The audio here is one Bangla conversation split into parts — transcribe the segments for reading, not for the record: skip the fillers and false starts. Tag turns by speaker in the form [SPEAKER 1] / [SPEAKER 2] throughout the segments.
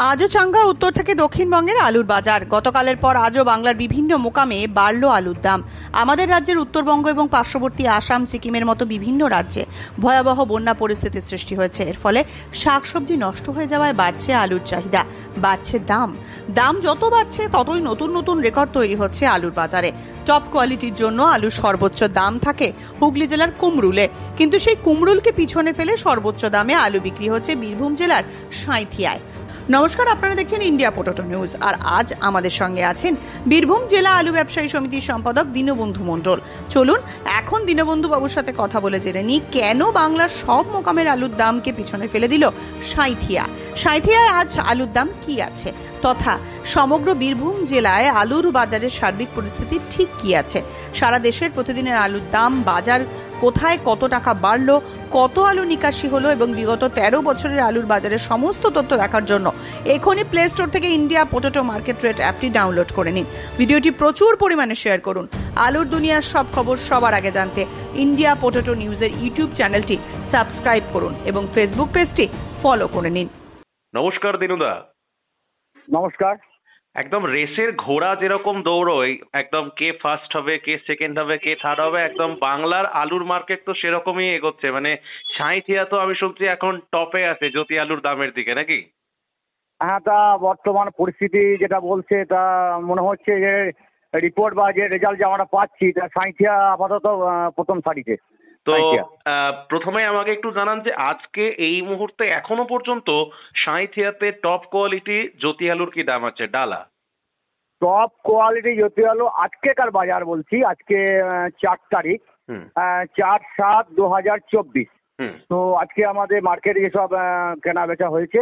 [SPEAKER 1] আজও চাঙ্গা উত্তর থেকে দক্ষিণবঙ্গের আলুর বাজার। গতকালের পর আজও বাংলার বিভিন্ন মোকামে বাড়ল আলুর দাম। আমাদের রাজ্যের উত্তরবঙ্গ এবং পার্শ্ববর্তী আসাম, সিকিমের মতো বিভিন্ন রাজ্যে ভয়াবহ বন্যা পরিস্থিতির সৃষ্টি হয়েছে। এর ফলে শাকসবজি নষ্ট হয়ে যাওয়ায় বাড়ছে আলুর চাহিদা, বাড়ছে দাম। দাম যত বাড়ছে ততই নতুন নতুন রেকর্ড তৈরি হচ্ছে আলুর বাজারে। টপ কোয়ালিটির জন্য আলুর সর্বোচ্চ দাম থাকে হুগলি জেলার কুমরুলে, কিন্তু সেই কুমরুলকে পিছনে ফেলে সর্বোচ্চ দামে আলু বিক্রি হচ্ছে বীরভূম জেলার সাঁইথিয়ায়। নমস্কার, আপনারা দেখছেন ইন্ডিয়া পোটেটো নিউজ। আর আজ আমাদের সঙ্গে আছেন বীরভূম জেলা আলু ব্যবসায়ী সমিতির সম্পাদক দীনবন্ধু মণ্ডল। চলুন এখন দীনবন্ধু বাবুর সাথে কথা বলে জেনে নিই কেন বাংলার সব মোকামের আলুর দামকে পিছনে ফেলে দিল সাঁইথিয়ায় আজ আলুর দাম কি আছে, তথা সমগ্র বীরভূম জেলায় আলুর বাজারের সার্বিক পরিস্থিতি ঠিক কি আছে, সারা দেশের প্রতিদিনের আলুর দাম, বাজার কোথায় কত টাকা বাড়লো, কত আলু নিকাশি হলো এবং বিগত 13 বছরের আলুর বাজারের সমস্ত তথ্য দেখার জন্য এখনই প্লে স্টোর থেকে ইন্ডিয়া পোটেটো মার্কেট রেট অ্যাপটি ডাউনলোড করে নিন। ভিডিওটি প্রচুর পরিমাণে শেয়ার করুন। আলুর দুনিয়ার সব খবর সবার আগে জানতে ইন্ডিয়া পোটেটো নিউজের ইউটিউব চ্যানেলটি সাবস্ক্রাইব করুন এবং ফেসবুক পেজটি ফলো করে নিন।
[SPEAKER 2] নমস্কার দিনুদা।
[SPEAKER 3] নমস্কার।
[SPEAKER 2] একদম রেসের ঘোড়া যেরকম দৌড়য়, একদম কে ফার্স্ট হবে, কে সেকেন্ড হবে, কে থার্ড হবে, একদম বাংলার আলুর মার্কেট তো সেরকমই এগোচ্ছে। মানে সাঁইথিয়া তো আমি শুনছি এখন টপে আছে জ্যোতি আলুর দামের দিকে, নাকি?
[SPEAKER 3] হ্যাঁ, তা বর্তমান পরিস্থিতি যেটা বলছে তা মনে হচ্ছে যে রিপোর্ট বা যে রেজাল্ট যে আমরা পাচ্ছি তা সাঁইথিয়া আপাতত প্রথম সারিতে।
[SPEAKER 2] তো প্রথমে আমাকে একটু জানান যে আজকে এই মুহূর্তে এখনো পর্যন্ত সাঁইথিয়াতে টপ কোয়ালিটি জ্যোতি আলুর কি দাম আছে ডালা?
[SPEAKER 3] টপ কোয়ালিটি জ্যোতি আলু আজকেকার বাজার বলছি, আজকে 4 তারিখ 4/7/2024। তো আজকে আমাদের মার্কেটে যেসব কেনা বেচা হয়েছে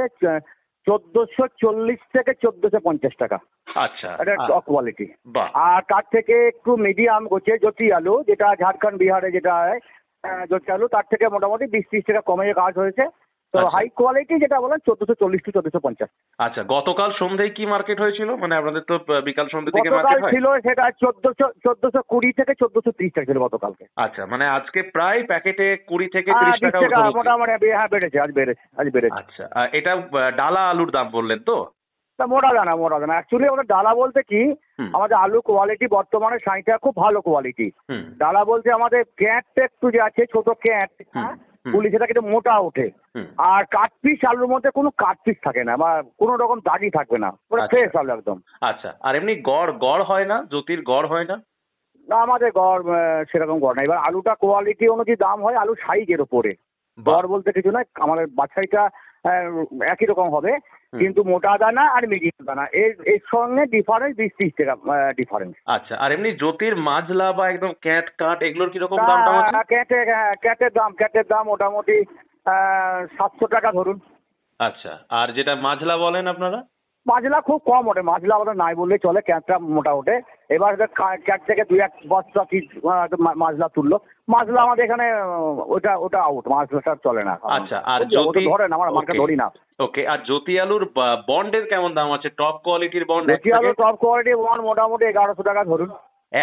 [SPEAKER 3] 1440 থেকে 1450 টাকা।
[SPEAKER 2] আচ্ছা,
[SPEAKER 3] এটা টপ কোয়ালিটি।
[SPEAKER 2] বাহ।
[SPEAKER 3] আর তার থেকে একটু মিডিয়াম গোছে জ্যোতি আলু, যেটা ঝাড়খণ্ড বিহারে যেটা হয় জ্যোতি আলু, তার থেকে মোটামুটি 20-30 টাকা কমে কাজ হয়েছে। তো হাই কোয়ালিটি যেটা বলেন 1440 to 1450।
[SPEAKER 2] আচ্ছা, গতকাল সন্ধ্যায় কি মার্কেট হয়েছিল? মানে আপনাদের তো বিকাল সন্ধ্যা থেকে
[SPEAKER 3] গতকাল
[SPEAKER 2] মার্কেট হয়।
[SPEAKER 3] ছিল সেটা 1420 থেকে 1430 টাকা ছিল গতকালকে।
[SPEAKER 2] আচ্ছা, মানে আজকে প্রায় প্যাকেটে 20 থেকে 30 টাকা
[SPEAKER 3] মোটামুটি। হ্যাঁ, বেড়েছে, আজ বেড়েছে।
[SPEAKER 2] আচ্ছা, এটা ডালা আলুর দাম বললেন তো?
[SPEAKER 3] তা মোটা দানা। অ্যাকচুয়ালি আমাদের ডালা বলতে কি, আমাদের আলু কোয়ালিটি বর্তমানে সাঁইথিয়া খুব ভালো কোয়ালিটি। ডালা বলতে আমাদের ক্যাঁট একটু যে আছে, ছোট ক্যাঁট পুলি, সেটা কিন্তু মোটা ওঠে। আর কাটপিস আলুর মধ্যে কোনো কাটপিস থাকে না বা কোনো রকম দাগি থাকবে না, পুরো ফ্রেশ আলু একদম।
[SPEAKER 2] আচ্ছা, আর এমনি গড় হয় না? জ্যোতির গড় হয় না?
[SPEAKER 3] না, আমাদের গড় সেরকম গড় না। এবার আলুটা কোয়ালিটি অনুযায়ী দাম হয়, আলু সাইজের উপরে। গড় বলতে কিছু নয়, আমাদের বাছাইটা একই রকম হবে, কিন্তু মোটা দানা আর মিডিয়াম দানা এর সঙ্গে ডিফারেন্স 20-30 টাকা ডিফারেন্স।
[SPEAKER 2] আচ্ছা, আর এমনি জ্যোতির মাঝলা বা একদম ক্যাট কাট এগুলোর কিরকম দাম আছে?
[SPEAKER 3] ক্যাটের দাম মোটামুটি 700 টাকা ধরুন।
[SPEAKER 2] আচ্ছা, আর যেটা মাঝলা বলেন আপনারা?
[SPEAKER 3] মাজলা খুব কম ওঠে, মাজলা আমাদের নাই বললেই চলে, ক্যাটটা মোটা ওঠে। এবার ক্যাট থেকে 2-1 বস্তা কি মাজলা তুললো, মাজলা আমাদের এখানে ওটা আউট, মাজলাটা চলে না।
[SPEAKER 2] আচ্ছা, আর জ্যোতি
[SPEAKER 3] ধরেন আমার মার্কেট ধরি না।
[SPEAKER 2] ওকে, আর জ্যোতি আলুর বন্ডের কেমন দাম আছে? টপ কোয়ালিটির বন্ড?
[SPEAKER 3] জ্যোতি আলুর টপ কোয়ালিটি বন্ড মোটামুটি 1100 টাকা ধরুন।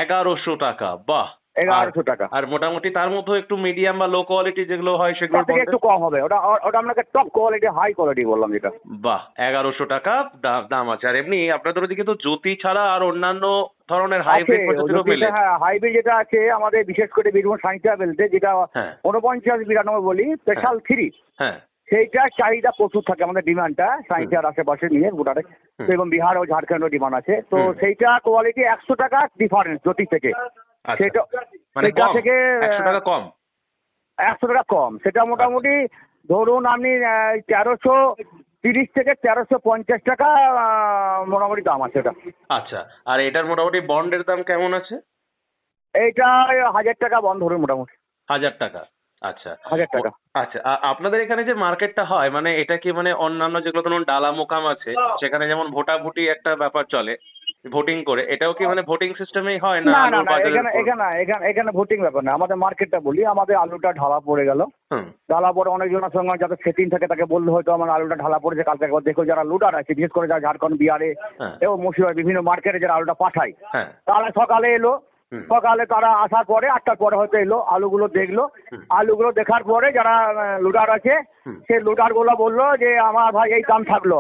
[SPEAKER 2] 1100 টাকা, বাহ।
[SPEAKER 3] 1100 টাকা।
[SPEAKER 2] আর মোটামুটি তার মধ্যে একটু মিডিয়াম বা লো কোয়ালিটি যেগুলো হয় সেগুলো
[SPEAKER 3] একটু কম হবে, ওটা আপনাকে টপ কোয়ালিটি হাই কোয়ালিটি বললাম যেটা।
[SPEAKER 2] বাহ, 1100 টাকা দাম আছে। আর এমনি আপনাদের ওদিকে তো জ্যোতি ছাড়া আর অন্যান্য ধরনের হাইব্রিড পদ্ধতিও মেলে?
[SPEAKER 3] হ্যাঁ, হাইব্রিড যেটা আছে আমাদের বিশেষ করে বীরভূম সাঁইথিয়া বেলতে, যেটা 49-92 বলি স্পেশাল 3,
[SPEAKER 2] হ্যাঁ, সেইটার
[SPEAKER 3] চাহিদা প্রচুর থাকে, আমাদের ডিমান্ডটা সাঁইথিয়ার আশেপাশে নিয়ে গোটাটা, এবং বিহার ও ঝাড়খণ্ডের ডিমান্ড আছে। তো সেইটা কোয়ালিটি 100 টাকা ডিফারেন্স জ্যোতি থেকে। সেটা
[SPEAKER 2] মানে থেকে 100 টাকা কম।
[SPEAKER 3] 100 টাকা কম। সেটা মোটামুটি ধরুন আপনি 1330 থেকে 1350 টাকা মোটামুটি দাম আছে এটা।
[SPEAKER 2] আচ্ছা, আর এটার মোটামুটি বন্ডের দাম কেমন আছে?
[SPEAKER 3] এইটা 1000 টাকা বন্ড ধরুন মোটামুটি।
[SPEAKER 2] 1000 টাকা। আচ্ছা,
[SPEAKER 3] 1000 টাকা।
[SPEAKER 2] আচ্ছা, আপনাদের এখানে যে মার্কেটটা হয়, মানে এটা কি মানে অন্যান্য যেগুলো ধরুন ডালা মোকাম আছে সেখানে যেমন ভোটাভুটি একটা ব্যাপার চলে, ভোটিং করে, এটাও কি মানে ভোটিং সিস্টেমে হয় না?
[SPEAKER 3] এখানে ভোটিং ব্যাপার না। আমাদের মার্কেটটা বলি, আমাদের আলুটা ঢালা পড়ে গেল, ঢালা পড়ে অনেকজনের সঙ্গে যাতে সেটিং থাকে তাকে বললে হয়তো আমার আলুটা ঢালা পড়েছে, কালকে একবার দেখো। যারা লুডার আছে, বিশেষ করে যারা ঝাড়খণ্ড, বিহারে এবং মুর্শিদাবাদ বিভিন্ন মার্কেটে যারা আলুটা পাঠায়, তারা সকালে এলো, সকালে তারা আসার পরে 8টার পরে হয়তো এলো, আলুগুলো দেখলো, আলুগুলো দেখার পরে যারা লুডার আছে সেই লুডার গুলো বললো যে আমার ভাই এই দাম থাকলো,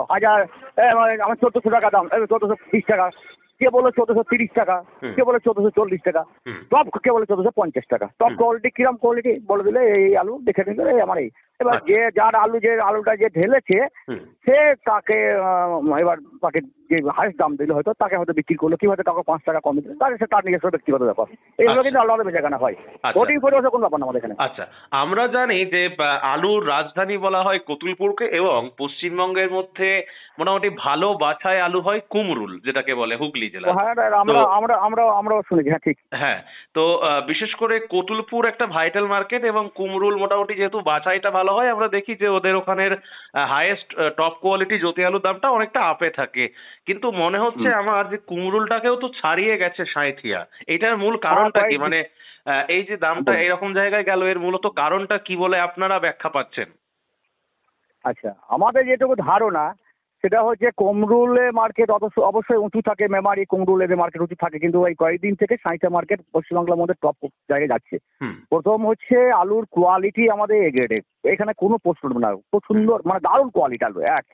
[SPEAKER 3] আমার 1400 টাকা দাম, 1420 টাকা, কে বলে 1430 টাকা, কে বলে 1440 টাকা, টপ কে বলে 1450 টাকা। টপ কোয়ালিটি কিরম কোয়ালিটি বলে দিলে এই আলু দেখে নিলে এই আমার এই। এবার যে যার আলুটা যে ঢেলেছে সে তাকে এবার তাকে যে হাইস্ট দাম দিলে হয়তো তাকে হয়তো বিক্রি করলো, কি হয়তো কাউকে 5 টাকা কম দিল, তার নিজস্ব ব্যক্তিগত ব্যাপার। এইগুলো কিন্তু আলাদা বেচাকেনা হয়, ভোটিং পরিবেশে কোনো ব্যাপার না আমাদের এখানে।
[SPEAKER 2] আচ্ছা, আমরা জানি যে আলুর রাজধানী বলা হয় কতুলপুরকে, এবং পশ্চিমবঙ্গের মধ্যে মোটামুটি ভালো বাছাই আলু হয় কুমরুল, যেটাকে বলে হুগলি জেলা।
[SPEAKER 3] হ্যাঁ, আমরাও শুনেছি। হ্যাঁ, ঠিক।
[SPEAKER 2] হ্যাঁ, তো বিশেষ করে কতুলপুর একটা ভাইটাল মার্কেট, এবং কুমরুল মোটামুটি যেহেতু বাছাইটা ভালো হয়, আমরা দেখি যে ওদের ওখানের হাইয়েস্ট টপ কোয়ালিটি জ্যোতি আলুর দামটা অনেকটা আপে থাকে। কিন্তু মনে হচ্ছে আমার যে কুমরুলটাকেও তো ছাড়িয়ে গেছে সাঁইথিয়া। এটার মূল কারণটা কি? মানে এই যে দামটা এরকম জায়গায় গেল, এর মূলত কারণটা কি বলে আপনারা ব্যাখ্যা পাচ্ছেন?
[SPEAKER 3] আচ্ছা, আমাদের যেটুকু ধারণা সেটা হচ্ছে কুমরুলে মার্কেট অবশ্যই উঁচু থাকে, মেমারি কুমরুলের মার্কেট উঁচু থাকে, কিন্তু এই কয়েকদিন থেকে সাঁইথিয়া মার্কেট পশ্চিমবাংলার মধ্যে টপ জায়গায় যাচ্ছে। প্রথম হচ্ছে আলুর কোয়ালিটি আমাদের এ গ্রেডের, এখানে কোনো প্রশ্ন না, খুব সুন্দর মানে দারুণ কোয়ালিটি আলু এক।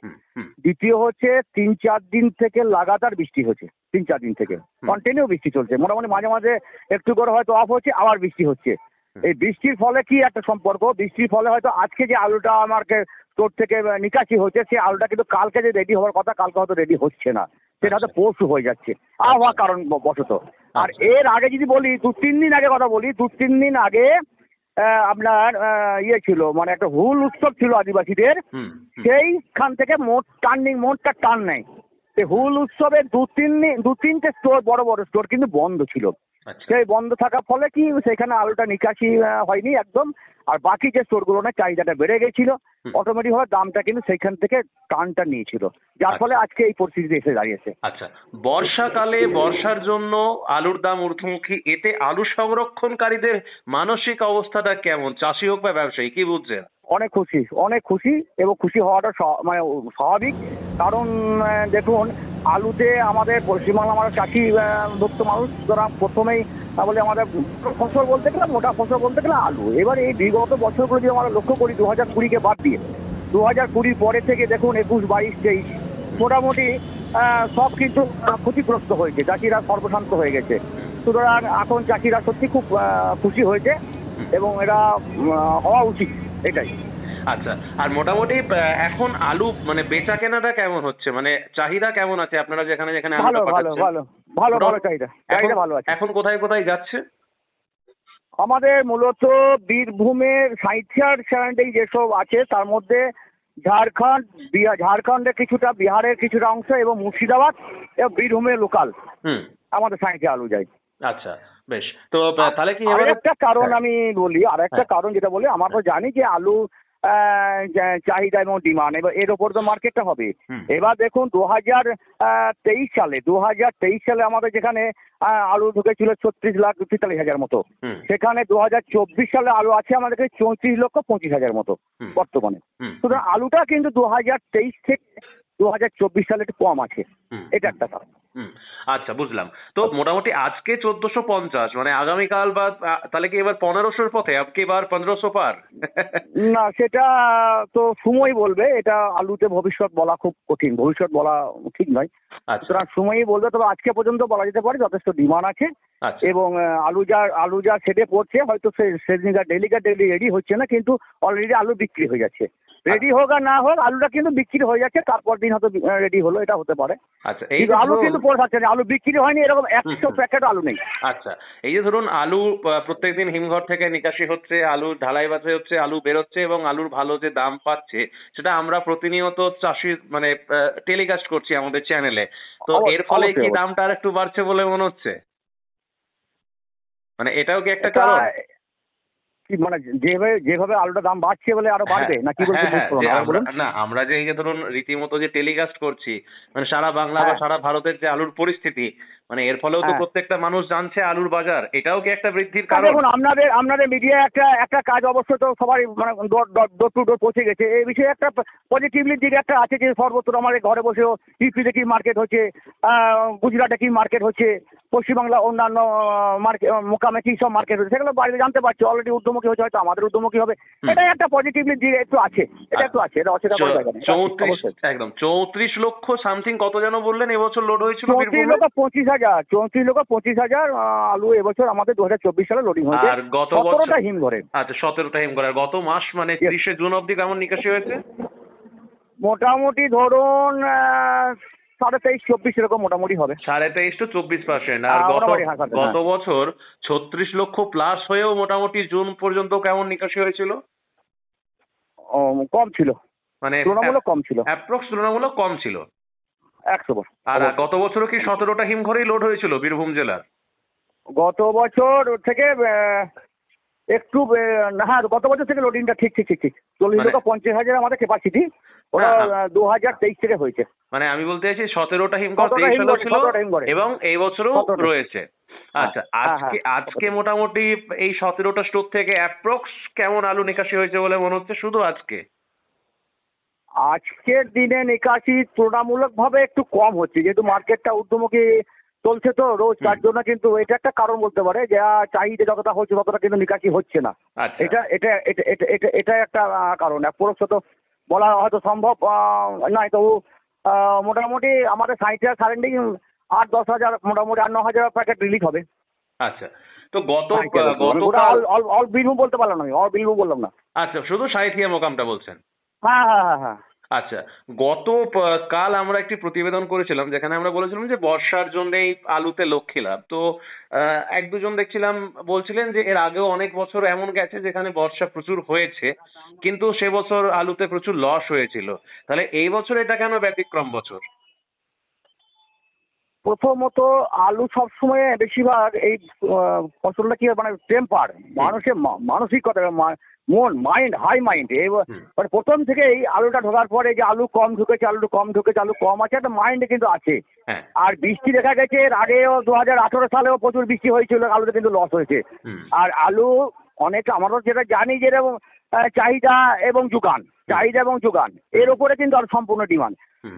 [SPEAKER 3] দ্বিতীয় হচ্ছে 3-4 দিন থেকে লাগাতার বৃষ্টি হচ্ছে, 3-4 দিন থেকে কন্টিনিউ বৃষ্টি চলছে, মোটামুটি মাঝে মাঝে একটু করে হয়তো অফ হচ্ছে, আবার বৃষ্টি হচ্ছে। এই বৃষ্টির ফলে কি একটা সম্পর্ক, বৃষ্টির ফলে হয়তো আজকে যে আলুটা আমাকে স্টোর থেকে নিকাশি হচ্ছে সে আলুটা কিন্তু কালকে যে রেডি হওয়ার কথা কালকে হয়তো রেডি হচ্ছে না, সেটা হয়তো পরশু হয়ে যাচ্ছে আবহাওয়া কারণ বশত। আর এর আগে যদি বলি 2-3 দিন আগে কথা বলি, 2-3 দিন আগে আপনার ইয়ে ছিল, মানে একটা হুল উৎসব ছিল আদিবাসীদের, সেইখান থেকে মোটটা টান নেয়। হুল উৎসবের 2-3টে স্টোর, বড় বড় স্টোর কিন্তু বন্ধ ছিল। সেই বন্ধ থাকার ফলে কি সেখানে আলুটা নিকাশি হয়নি একদম, আর বাকি যে স্টোরগুলো না চাহিদাটা বেড়ে গেছিল, অটোমেটিক ভাবে দামটা কিন্তু সেইখান থেকে টানটা নিয়েছিল, যার ফলে আজকে এই পরিস্থিতি এসে দাঁড়িয়েছে।
[SPEAKER 2] আচ্ছা, বর্ষাকালে বর্ষার জন্য আলুর দাম ঊর্ধ্বমুখী, এতে আলু সংরক্ষণকারীদের মানসিক অবস্থাটা কেমন? চাষি হোক বা ব্যবসায়ী, কি বুঝছেন?
[SPEAKER 3] অনেক খুশি এবং খুশি হওয়াটা মানে স্বাভাবিক। কারণ দেখুন, আলুতে আমাদের পশ্চিমবাংলা আমাদের চাষি ভক্ত মানুষ, সুতরাং প্রথমেই বলে আমাদের ফসল বলতে গেলে, মোটা ফসল বলতে গেলে আলু। এবার এই বিগত বছরগুলো যদি আমরা লক্ষ্য করি, 2020-কে বাদ দিয়ে 2020 পরে থেকে দেখুন 21, 22, 23 মোটামুটি সব কিছু ক্ষতিগ্রস্ত হয়েছে, চাষিরা সর্বশান্ত হয়ে গেছে। সুতরাং এখন চাষিরা সত্যি খুব খুশি হয়েছে এবং এটা হওয়া উচিত, এটাই।
[SPEAKER 2] আচ্ছা, আর মোটামুটি এখন আলু মানে বেচা কেনাটা কেমন হচ্ছে, মানে চাহিদা কেমন আছে আপনারা যেখানে যেখানে
[SPEAKER 3] ভালো চাহিদা ভালো আছে।
[SPEAKER 2] এখন কোথায় কোথায় যাচ্ছে?
[SPEAKER 3] আমাদের মূলত বীরভূমের সাঁইথিয়ার সারাউন্ডিং যেসব আছে তার মধ্যে ঝাড়খণ্ডের কিছুটা, বিহারের কিছুটা অংশ এবং মুর্শিদাবাদ এবং বীরভূমের লোকাল আমাদের সাঁইথিয়া আলু যায়।
[SPEAKER 2] আচ্ছা, বেশ। তো তাহলে কি
[SPEAKER 3] আরেকটা কারণ আমি বলি, আরেকটা কারণ যেটা বলি, আমরা তো জানি যে আলু চাহিদা এবং ডিমান্ড, এবার এর ওপর তো মার্কেটটা হবে। এবার দেখুন 2023 সালে আমাদের যেখানে আলু ঢুকেছিল 36,43,000 মতো, সেখানে 2024 সালে আলু আছে আমাদের 34,25,000 মতো বর্তমানে। সুতরাং আলুটা কিন্তু 2023 থেকে 2024 সালে একটু কম আছে, এটা একটা কারণ।
[SPEAKER 2] আচ্ছা, বুঝলাম। তো মোটামুটি আজকে 1450, মানে আগামীকাল বা তাহলে কি এবার 1500-র পথে, আজকে এবার 1500 পার?
[SPEAKER 3] না, সেটা তো সময় বলবে, এটা আলুতে ভবিষ্যৎ বলা খুব কঠিন, ভবিষ্যৎ বলা ঠিক নয়। সুতরাং সময়ই বলবে, তবে আজকে পর্যন্ত বলা যেতে পারে যথেষ্ট ডিমান্ড আছে এবং আলু যা সেটে পড়ছে, হয়তো সেদিনকার ডেলি রেডি হচ্ছে না, কিন্তু অলরেডি আলু বিক্রি হয়ে যাচ্ছে। রেডি হোক আর না হোক, আলুটা কিন্তু বিক্রি হয়ে যাচ্ছে, তারপর দিন হয়তো রেডি হলো, এটা হতে পারে।
[SPEAKER 2] আচ্ছা,
[SPEAKER 3] এই আলু কিন্তু পড়ে থাকছে না, আলু বিক্রি হয়নি এরকম 100 প্যাকেট আলু নেই।
[SPEAKER 2] আচ্ছা, এই যে ধরুন আলু প্রত্যেকদিন হিমঘর থেকে নিকাশি হচ্ছে, আলু ঢালাই বাছাই হচ্ছে, আলু বেরোচ্ছে এবং আলুর ভালো যে দাম পাচ্ছে সেটা আমরা প্রতিনিয়ত চাষি মানে টেলিকাস্ট করছি আমাদের চ্যানেলে। তো এর ফলে কি দামটা আর একটু বাড়ছে বলে মনে হচ্ছে? মানে এটাও কি একটা কারণ?
[SPEAKER 3] মানে যেভাবে আলুটার দাম বাড়ছে বলে আরো বাড়বে নাকি?
[SPEAKER 2] না, আমরা যে এই যে ধরুন রীতিমতো যে টেলিকাস্ট করছি, মানে সারা বাংলা বা সারা ভারতের যে আলুর পরিস্থিতি, মানে এর ফলেও তো
[SPEAKER 3] হ্যাঁ।
[SPEAKER 2] প্রত্যেকটা মানুষ জানছে আলুর বাজার, এটাও কি একটা বৃদ্ধির কারণ?
[SPEAKER 3] দেখুন, আপনাদের মিডিয়া একটা কাজ অবশ্য তো সবাই মানে ডোর টু ডোর পৌঁছে গেছে। এই বিষয়ে একটা পজিটিভলি দিকে একটা আছে যে সর্বত্র আমাদের ঘরে বসেও ইউপিতে কি মার্কেট হচ্ছে, গুজরাটে কি মার্কেট হচ্ছে, পশ্চিমবাংলা অন্যান্য মার্কেট মোকামে কি সব মার্কেট হচ্ছে, সেগুলো বাইরে জানতে পারছি। অলরেডি উদ্যমুখী হচ্ছে, হয়তো আমাদের উদ্যমুখী হবে। এটাই একটা পজিটিভলি দিক একটু আছে, এটা একটু আছে, এটা অসুবিধা করা যাবে না।
[SPEAKER 2] 34 লক্ষ সামথিং কত যেন বললেন এবছর লোড হয়েছিল?
[SPEAKER 3] 34 লক্ষ 25,000 আলু এবছর আমাদের 2024 সালে লোডিং হয়েছে।
[SPEAKER 2] আর গত
[SPEAKER 3] 17টা হিমঘরে।
[SPEAKER 2] আচ্ছা, 17টা হিমঘর। আর গত মাস মানে 30শে জুন অবধি কেমন নিকাশি হয়েছে?
[SPEAKER 3] মোটামুটি ধরুন 23-24 এরকম মোটামুটি হবে।
[SPEAKER 2] 23.5 to 24%। আর গত বছর 36 লক্ষ প্লাস হয়েও মোটামুটি জুন পর্যন্ত কেমন নিকাশি হয়েছিল?
[SPEAKER 3] কম ছিল,
[SPEAKER 2] মানে
[SPEAKER 3] তুলনামূলক কম ছিল,
[SPEAKER 2] অ্যাপ্রক্স তুলনামূলক কম ছিল।
[SPEAKER 3] 100
[SPEAKER 2] আর গত বছরও কি 17টা হিমঘরেই লোড হয়েছিল বীরভূম জেলার?
[SPEAKER 3] গত বছর থেকে একটু হ্যাঁ, গত বছর থেকে লোডিংটা ঠিক 40,50,000 আমাদের ক্যাপাসিটি, ওটা 2023 থেকে হয়েছে।
[SPEAKER 2] মানে আমি বলতে চাইছি 17টা হিমঘর 23 সালে ছিল এবং এই বছরও রয়েছে। আচ্ছা, আজকে মোটামুটি এই 17টা স্টোর থেকে অ্যাপ্রক্স কেমন আলু নিকাশি হয়েছে বলে মনে হচ্ছে শুধু আজকে?
[SPEAKER 3] আজকের দিনে নিকাশি তুলনামূলকভাবে একটু কম হচ্ছে, যেহেতু মার্কেটটা ঊর্ধ্বমুখী চলছে তো রোজ, তার জন্য কিন্তু এটা একটা কারণ বলতে পারে, যা চাহিদা যতটা হচ্ছে ততটা কিন্তু নিকাশি হচ্ছে না। এটা এটা এটা এটা এটা একটা কারণ। অ্যাপ্রক্স তো বলা হয়তো সম্ভব নয়, তবু মোটামুটি আমাদের সাইটে সারেন্ডিং 8-10,000, মোটামুটি 8-9,000 প্যাকেট রিলিজ হবে।
[SPEAKER 2] আচ্ছা, তো গত
[SPEAKER 3] অল বীরভূম বলতে পারলাম না, অল বীরভূম বললাম না।
[SPEAKER 2] আচ্ছা, শুধু সাঁইথিয়া মোকামটা বলছেন?
[SPEAKER 3] হ্যাঁ।
[SPEAKER 2] আচ্ছা, কাল আমরা একটি প্রতিবেদন করেছিলাম যেখানে আমরা বলেছিলাম যে বর্ষার জন্যই আলুতে লক্ষ্মী লাভ। তো এক দুজন দেখছিলাম বলছিলেন যে এর আগেও অনেক বছর এমন গেছে যেখানে বর্ষা প্রচুর হয়েছে কিন্তু সে বছর আলুতে প্রচুর লস হয়েছিল। তাহলে এই বছর এটা কেন ব্যতিক্রম বছর?
[SPEAKER 3] প্রথমত আলু সবসময় বেশিরভাগ এই ফসলটা কি মানে টেম্পার, মানুষের মানসিকতা, মন, মাইন্ড, হাই মাইন্ড। মানে প্রথম থেকে এই আলুটা ঢোকার পরে যে আলু কম ঢুকেছে, আলু কম আছে, একটা মাইন্ডে কিন্তু আছে। আর বৃষ্টি দেখা গেছে এর আগেও 2018 সালেও প্রচুর বৃষ্টি হয়েছিল, আলুতে কিন্তু লস হয়েছে। আর আলু অনেক আমরা যেটা জানি যেরকম চাহিদা এবং যোগান এর উপরে কিন্তু আর সম্পূর্ণ ডিমান্ড।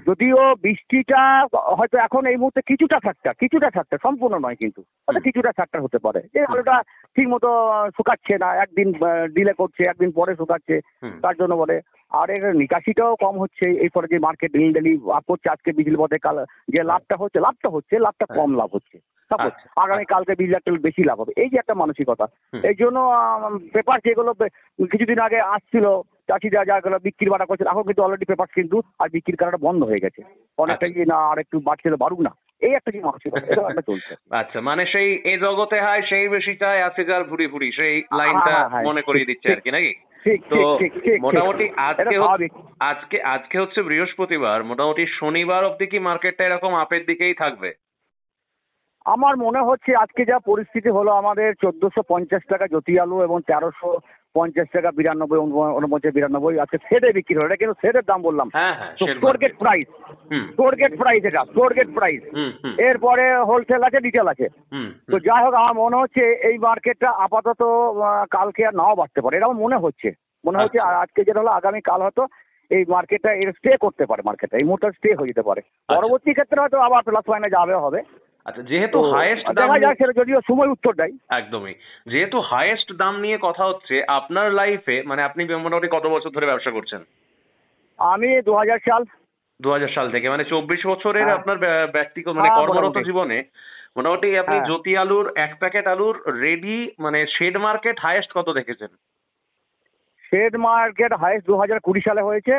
[SPEAKER 3] যদিও বৃষ্টিটা হয়তো এখন এই মুহূর্তে কিছুটা ফ্যাক্টর, সম্পূর্ণ নয়, কিন্তু হয়তো কিছুটা ফ্যাক্টর হতে পারে যে আলুটা ঠিক মতো শুকাচ্ছে না, একদিন ডিলে করছে, একদিন পরে শুকাচ্ছে, তার জন্য বলে। আর এর নিকাশিটাও কম হচ্ছে, এই পরে যে মার্কেট ডেলি আপ করছে, আজকে বিজলি পথে কাল যে লাভটা কম লাভ হচ্ছে, আগামী কালকে 20 লাখ বেশি লাভ হবে, এই যে একটা মানসিকতা। এই জন্য পেপার যেগুলো কিছুদিন আগে আসছিল চাষিরা যাগুলো বিক্রির বাড়া করছে, এখন কিন্তু অলরেডি পেপার কিন্তু আর বিক্রির কারণটা বন্ধ হয়ে গেছে অনেকটা, কি না আর একটু বাড়ছে বাড়ুক না, এই একটা কি মানসিকতা চলছে।
[SPEAKER 2] আচ্ছা, মানে সেই এ জগতে হয় সেই বেশি চায়, আছে যার ভুড়ি সেই লাইনটা মনে করিয়ে দিচ্ছে আর কি, নাকি? তো মোটামুটি আজকে হচ্ছে বৃহস্পতিবার, মোটামুটি শনিবার অব্দি কি মার্কেটটা এরকম আপের দিকেই থাকবে?
[SPEAKER 3] আমার মনে হচ্ছে আজকে যা পরিস্থিতি হলো, আমাদের 1450 টাকা জ্যোতি আলু এবং 1350 টাকা 92 আজকে সেটে বিক্রি হলো। এটা কিন্তু সেটের দাম বললাম, স্টোর গেট প্রাইস। এরপরে হোলসেল আছে, রিটেল আছে। তো যাই হোক, আমার মনে হচ্ছে এই মার্কেটটা আপাতত কালকে আর নাও বাড়তে পারে, এটা আমার মনে হচ্ছে। আর আজকে যেটা হলো, আগামী কাল হয়তো এই মার্কেটটা এর স্টে করতে পারে, মার্কেটটা এই মুহূর্তে স্টে হয়ে যেতে পারে। পরবর্তী ক্ষেত্রে হয়তো আবার প্লাস মাইনাস যাবে হবে।
[SPEAKER 2] আচ্ছা, যেহেতু হাইয়েস্ট দাম,
[SPEAKER 3] যদিও সময় উত্তর দেয়,
[SPEAKER 2] একদমই, যেহেতু হাইয়েস্ট দাম নিয়ে কথা হচ্ছে, আপনার লাইফে মানে আপনি মোটামুটি কত বছর ধরে ব্যবসা করছেন?
[SPEAKER 3] আমি 2000
[SPEAKER 2] সাল থেকে, মানে 24 বছরের আপনার ব্যক্তিগত মানে কর্মরত জীবনে মোটামুটি আপনি জ্যোতি আলুর 1 প্যাকেট আলুর রেডি মানে শেড মার্কেট হাইয়েস্ট কত দেখেছেন?
[SPEAKER 3] শেড মার্কেট হাইয়েস্ট 2020 সালে হয়েছে।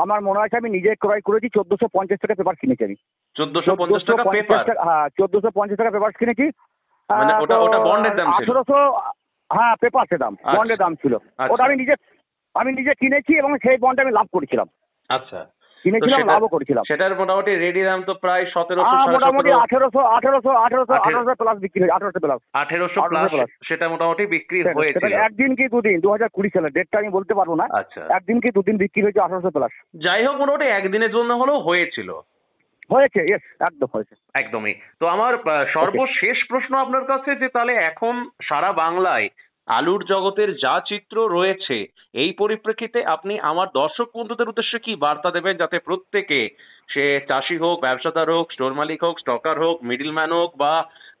[SPEAKER 3] আমার মনে আছে আমি নিজে ক্রয় করেছি 1450 টাকা পেপার কিনেছি আমি।
[SPEAKER 2] 1450 টাকা পেপার?
[SPEAKER 3] হ্যাঁ, 1450 টাকা পেপার কিনেছি।
[SPEAKER 2] মানে ওটা বন্ডের দাম ছিল?
[SPEAKER 3] 1800, হ্যাঁ পেপারের দাম, বন্ডের দাম ছিল। ওটা আমি নিজে কিনেছি এবং সেই বন্ডে আমি লাভ করেছিলাম।
[SPEAKER 2] আচ্ছা,
[SPEAKER 3] কিনেছিলাম, লাভও করেছিলাম।
[SPEAKER 2] সেটার মোটামুটি রেডি দাম তো প্রায় 1700,
[SPEAKER 3] মোটামুটি 1800 প্লাস বিক্রি হয়েছে, 1800 প্লাস
[SPEAKER 2] সেটা মোটামুটি বিক্রি হয়েছে।
[SPEAKER 3] একদিন কি দুদিন, 2020 সালে, ডেটটা আমি বলতে পারবো না।
[SPEAKER 2] আচ্ছা,
[SPEAKER 3] একদিন কি দুদিন বিক্রি হয়েছে 1800 প্লাস।
[SPEAKER 2] যাই হোক, মোটামুটি একদিনের জন্য হলেও হয়েছিল।
[SPEAKER 3] হয়েছে, ইয়েস, একদম হয়েছে।
[SPEAKER 2] একদমই। তো আমার সর্বশেষ প্রশ্ন আপনার কাছে, যে তাহলে এখন সারা বাংলায় আলুর জগতের যা চিত্র রয়েছে, এই পরিপ্রেক্ষিতে আপনি আমার দর্শক বন্ধুদের উদ্দেশ্যে কি বার্তা দেবেন, যাতে প্রত্যেকে, সে চাষি হোক, ব্যবসাদার হোক, স্টোর মালিক হোক, স্টকার হোক, মিডলম্যান হোক, বা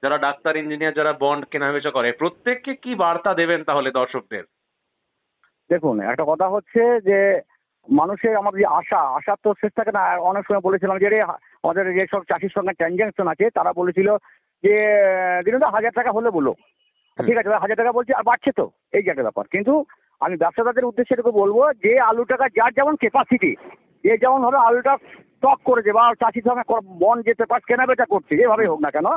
[SPEAKER 2] যারা ডাক্তার, ইঞ্জিনিয়ার, যারা বন্ড কেনাবেচা করে, প্রত্যেককে কি বার্তা দেবেন তাহলে দর্শকদের?
[SPEAKER 3] দেখুন, একটা কথা হচ্ছে যে মানুষের আমাদের যে আশা তো শেষ থাকে না। অনেক সময় বলেছিলাম যে আমাদের যেসব চাষির সঙ্গে ট্রানজাকশন আছে তারা বলেছিল যে দিনে 1000 টাকা হলে বলো, ঠিক আছে 1000 টাকা বলছি, আর বাড়ছে তো, এই যে একটা ব্যাপার। কিন্তু আমি ব্যবসাদারদের উদ্দেশ্যে এটুকু বলবো যে আলু টাকা যার যেমন ক্যাপাসিটি, যে যেমন ভাবে আলুটা স্টক করেছে বা চাষির সঙ্গে বন্ড যে পেপার কেনাবেচা করছে, যেভাবেই হোক না কেন,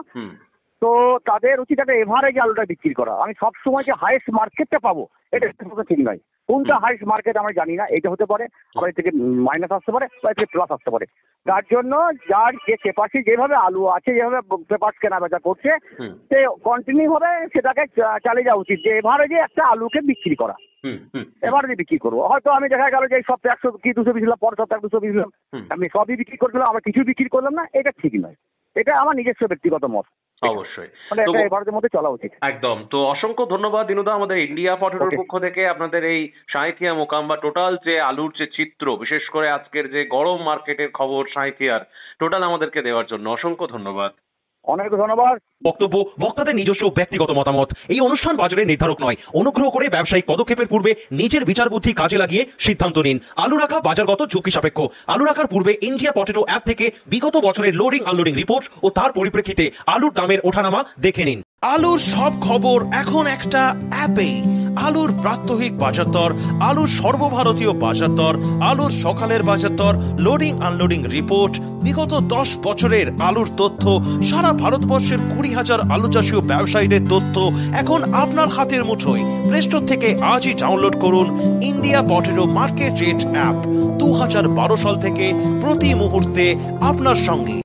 [SPEAKER 3] তো তাদের উচিত একটা এভারেজ আলুটা বিক্রি করা। আমি সবসময় যে হাইয়েস্ট মার্কেটটা পাবো এটা ঠিক নয়। কোনটা হাইয়েস্ট মার্কেট আমরা জানি না, এটা হতে পারে, আবার এর থেকে মাইনাস আসতে পারে বা এর থেকে প্লাস আসতে পারে। তার জন্য যার যে ক্যাপাসিটি, যেভাবে আলু আছে, যেভাবে পেপার কেনাবেচা করছে, সে কন্টিনিউ ভাবে সেটাকে চালিয়ে যাওয়া উচিত, যে এভারেজে একটা আলুকে বিক্রি করা। এভারেজে বিক্রি করবো। হয়তো আমি দেখা গেল যে এই সপ্তাহে 100 কি 200 বিছিলাম, পরের সপ্তাহে 200 বিছিলাম, আমি সবই বিক্রি করছিলাম, আবার কিছু বিক্রি করলাম না, এটা ঠিক নয়। এটা আমার নিজস্ব ব্যক্তিগত মত।
[SPEAKER 2] অবশ্যই,
[SPEAKER 3] মানে এটা এভারেজের মধ্যে চলা উচিত।
[SPEAKER 2] একদম। তো অসংখ্য ধন্যবাদ দিনুদা, আমাদের ইন্ডিয়া পটেটোর পক্ষ থেকে আপনাদের এই সাঁইথিয়া মোকাম বা টোটাল যে আলুর যে চিত্র, বিশেষ করে আজকের যে গরম মার্কেটের খবর সাঁইথিয়ার, টোটাল আমাদেরকে দেওয়ার জন্য অসংখ্য ধন্যবাদ।
[SPEAKER 3] অনেক ধন্যবাদ।
[SPEAKER 4] বক্তব্য বক্তাদের নিজস্ব ব্যক্তিগত মতামত। এই অনুষ্ঠান বাজারের নির্ধারক নয়। অনুগ্রহ করে ব্যবসায়িক পদক্ষেপের পূর্বে নিজের বিচার বুদ্ধি কাজে লাগিয়ে সিদ্ধান্ত নিন। আলু রাখা বাজারগত ঝুঁকি সাপেক্ষ। আলু রাখার পূর্বে ইন্ডিয়া পটেটো অ্যাপ থেকে বিগত বছরের লোডিং আনলোডিং রিপোর্ট ও তার পরিপ্রেক্ষিতে আলুর দামের ওঠানামা দেখে নিন। আলুর সব খবর এখন একটা অ্যাপেই। আলুর প্রাত্যহিক বাজার দর, আলুর সর্বভারতীয় বাজার দর, আলুর সকালের বাজার দর, লোডিং আনলোডিং রিপোর্ট, বিগত 10 বছরের আলুর তথ্য, সারা ভারতবর্ষের 20,000 আলু চাষী ও ব্যবসায়ীদের তথ্য এখন আপনার হাতের মুঠোয়। প্লে স্টোর থেকে আজই ডাউনলোড করুন India potato market rate app. 2012 সাল থেকে প্রতি মুহূর্তে আপনার সঙ্গে।